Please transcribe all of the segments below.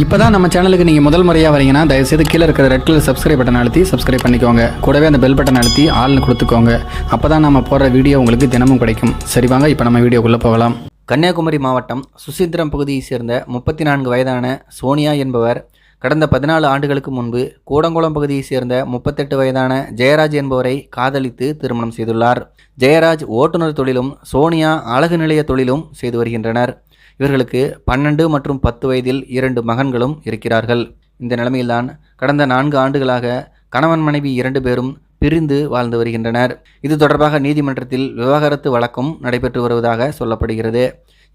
இப்போ தான் நம்ம சேனலுக்கு நீங்கள் முதல் முறையாக வரீங்கன்னா தயவுசெய்து கீழே இருக்கிற ரெட் கலர் சப்ஸ்கிரைப் பட்டன் அழுத்தி சப்ஸ்கிரைப் பண்ணிக்கோங்க. கூடவே அந்த பெல் பட்டன் அழுத்தி ஆள்னு கொடுத்துக்கோங்க. அப்போ தான் நம்ம போடுற வீடியோ உங்களுக்கு தினமும் கிடைக்கும். சரி வாங்க இப்போ நம்ம வீடியோக்குள்ளே போகலாம். கன்னியாகுமரி மாவட்டம் சுசீந்திரம் பகுதியை சேர்ந்த 34 வயதான சோனியா என்பவர் கடந்த 14 ஆண்டுகளுக்கு முன்பு கூடங்குளம் பகுதியை சேர்ந்த 38 வயதான ஜெயராஜ் என்பவரை காதலித்து திருமணம் செய்துள்ளார். ஜெயராஜ் ஓட்டுநர் தொழிலும் சோனியா அழகு நிலைய தொழிலும் செய்து வருகின்றனர். இவர்களுக்கு 12 மற்றும் 10 வயதில் 2 மகன்களும் இருக்கிறார்கள். இந்த நிலைமையில்தான் கடந்த 4 ஆண்டுகளாக கணவன் மனைவி 2 பேரும் பிரிந்து வாழ்ந்து வருகின்றனர். இது தொடர்பாக நீதிமன்றத்தில் விவாகரத்து வழக்கும் நடைபெற்று வருவதாக சொல்லப்படுகிறது.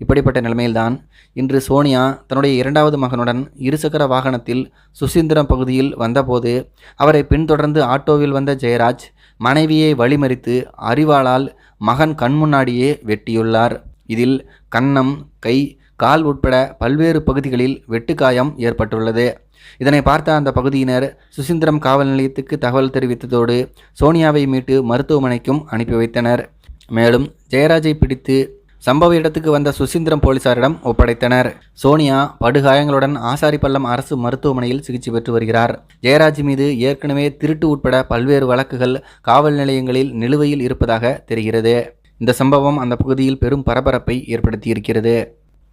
இப்படிப்பட்ட நிலைமையில்தான் இன்று சோனியா தன்னுடைய 2வது மகனுடன் இருசக்கர வாகனத்தில் சுசீந்திரம் பகுதியில் வந்தபோது அவரை பின்தொடர்ந்து ஆட்டோவில் வந்த ஜெயராஜ் மனைவியை வழிமறித்து அரிவாளால் மகன் கண்முன்னாடியே வெட்டியுள்ளார். இதில் கன்னம், கை, கால் உட்பட பல்வேறு பகுதிகளில் வெட்டுக்காயம் ஏற்பட்டுள்ளது. இதனை பார்த்த அந்த பகுதியினர் சுசீந்திரம் காவல் நிலையத்துக்கு தகவல் தெரிவித்ததோடு சோனியாவை மீட்டு மருத்துவமனைக்கும் அனுப்பி வைத்தனர். மேலும் ஜெயராஜை பிடித்து சம்பவ இடத்துக்கு வந்த சுசீந்திரம் போலீசாரிடம் ஒப்படைத்தனர். சோனியா படுகாயங்களுடன் ஆசாரிப்பள்ளம் அரசு மருத்துவமனையில் சிகிச்சை பெற்று வருகிறார். ஜெயராஜ் மீது ஏற்கனவே திருட்டு உட்பட பல்வேறு வழக்குகள் காவல் நிலையங்களில் நிலுவையில் இருப்பதாக தெரிகிறது. இந்த சம்பவம் அந்த பகுதியில் பெரும் பரபரப்பை ஏற்படுத்தி இருக்கிறது.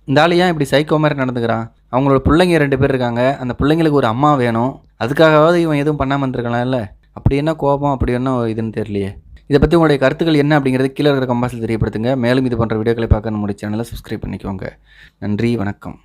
இந்த ஆள் ஏன் இப்படி சைக்கோ மாதிரி நடந்துக்கிறான்? அவங்களோட பிள்ளைங்க 2 பேர் இருக்காங்க. அந்த பிள்ளைங்களுக்கு ஒரு அம்மா வேணும். அதுக்காகவாவது இவன் எதுவும் பண்ணாமல் இருந்திருக்கலாம்ல. அப்படி என்ன கோபம், அப்படி என்ன இதுன்னு தெரியலையே. இதை பற்றி உங்களுடைய கருத்துக்கள் என்ன அப்படிங்கிறது கீழே இருக்கிற கம்பாஸில் தெரியப்படுத்துங்க. மேலும் இது போன்ற வீடியோக்களை பார்க்க நம்முடைய சேனலை சப்ஸ்கிரைப் பண்ணிக்கோங்க. நன்றி, வணக்கம்.